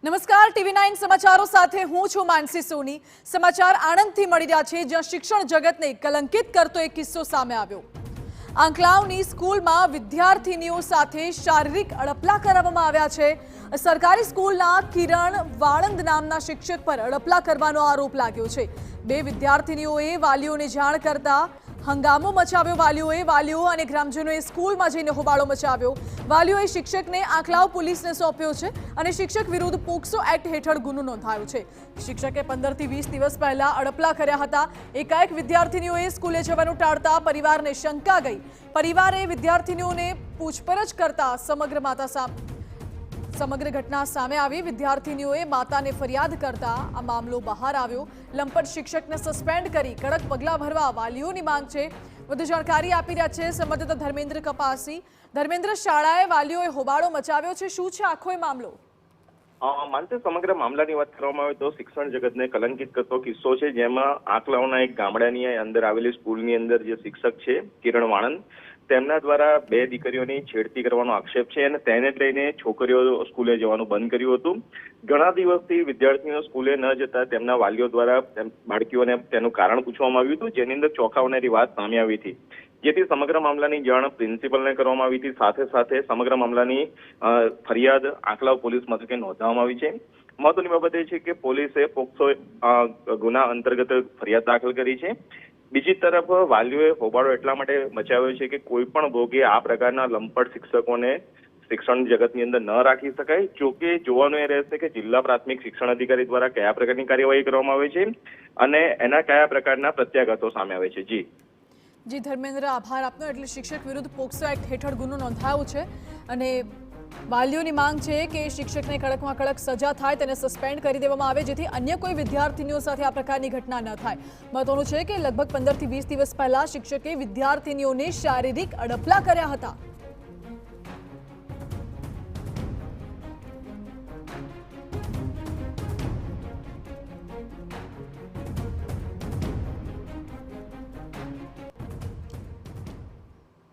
નમસ્કાર TV9 સમાચારો સાથે હું છું માનસી સોની। સમાચાર આણંદથી મળી રહ્યા છે, જ્યાં શિક્ષણ જગતને કલંકિત કરતો એક કિસ્સો સામે આવ્યો। આંકલાવની સ્કૂલમાં વિદ્યાર્થીનીઓ સાથે શારીરિક અડપલા કરવામાં આવ્યા છે। સરકારી સ્કૂલના કિરણ વાળંદ નામના શિક્ષક પર અડપલા કરવાનો આરોપ લાગ્યો છે। બે વિદ્યાર્થીનીઓએ વાલીઓને જાણ કરતા હંગામો મચાવ્યો। વાલીઓ અને ગ્રામજનોએ સ્કૂલમાં જઈને હોબાળો મચાવ્યો। વાલીઓએ શિક્ષકને આંકલાવ પોલીસને સોંપ્યો છે અને શિક્ષક વિરુદ્ધ પોક્સો એક્ટ હેઠળ ગુનો નોંધાયો છે। શિક્ષકે 15 થી 20 દિવસ પહેલા અડપલા કર્યા હતા। એકાએક વિદ્યાર્થીનીઓએ સ્કૂલે જવાનું ટાળતા પરિવારને શંકા ગઈ। પરિવારે વિદ્યાર્થીનીઓને પૂછપરછ કરતા સમગ્ર ઘટના સામે આવી। વિદ્યાર્થીનીઓએ માતાને ફરિયાદ કરતા આ મામલો બહાર આવ્યો। લંપટ શિક્ષકને સસ્પેન્ડ કરી કડક પગલાં ભરવા વાલીઓની માંગ છે। વધુ જાણકારી આપી રહ્યા છે સંવાદદાતા ધર્મેન્દ્ર કપાસી। ધર્મેન્દ્ર, શાળાએ વાલીઓએ હોબાળો મચાવ્યો છે, શું છે આખો મામલો? માનતે સમગ્ર મામલાની વાત કરવામાં આવે તો શિક્ષણ જગતને કલંકિત કરતો કિસ્સો છે, જેમાં આંકલાવના એક ગામડાની અંદર આવેલી સ્કૂલની અંદર જે શિક્ષક છે કિરણ વાળંદ, તેમના દ્વારા બે દીકરીઓની છેડતી કરવાનો આક્ષેપ છે અને તેને જ લઈને છોકરીઓ સ્કૂલે જવાનું બંધ કર્યું હતું। ઘણા દિવસથી વિદ્યાર્થીઓ સ્કૂલે ન જતા તેમના વાલીઓ દ્વારા બાળકીઓને તેનું કારણ પૂછવામાં આવ્યું હતું, જેની અંદર ચોંકાવનારી વાત સામે આવી હતી, જેથી સમગ્ર મામલાની જાણ પ્રિન્સિપલને કરવામાં આવી હતી। સાથે સાથે સમગ્ર મામલાની ફરિયાદ આંકલાવ પોલીસ મથકે નોંધવામાં આવી છે। મહત્વની બાબત એ છે કે પોલીસે પોક્સો ગુના અંતર્ગત ફરિયાદ દાખલ કરી છે। બીજી તરફ વાલીઓએ હોબાળો એટલા માટે મચાવ્યો છે કે કોઈ પણ ભોગે આ પ્રકારના લંપટ શિક્ષકોને શિક્ષણ જગતની અંદર ન રાખી શકાય। જોકે જોવાનું એ રહેશે કે જિલ્લા પ્રાથમિક શિક્ષણ અધિકારી દ્વારા કયા પ્રકારની કાર્યવાહી કરવામાં આવે છે અને એના કયા પ્રકારના પ્રત્યાઘાતો સામે આવે છે। જી ધર્મેન્દ્ર, આભાર આપનો। એટલે શિક્ષક વિરુદ્ધ પોક્સો એક્ટ હેઠળ ગુનો નોંધાયો છે અને વાલીઓની માંગ છે કે શિક્ષકને કડકમાં કડક સજા થાય, તેને સસ્પેન્ડ કરી દેવામાં આવે, જેથી અન્ય કોઈ વિદ્યાર્થીનીઓ સાથે આ પ્રકારની ઘટના ન થાય। મહત્વનું છે કે લગભગ 15 થી 20 દિવસ પહેલા શિક્ષકે વિદ્યાર્થીનીઓને શારીરિક અડપલા કર્યા હતા।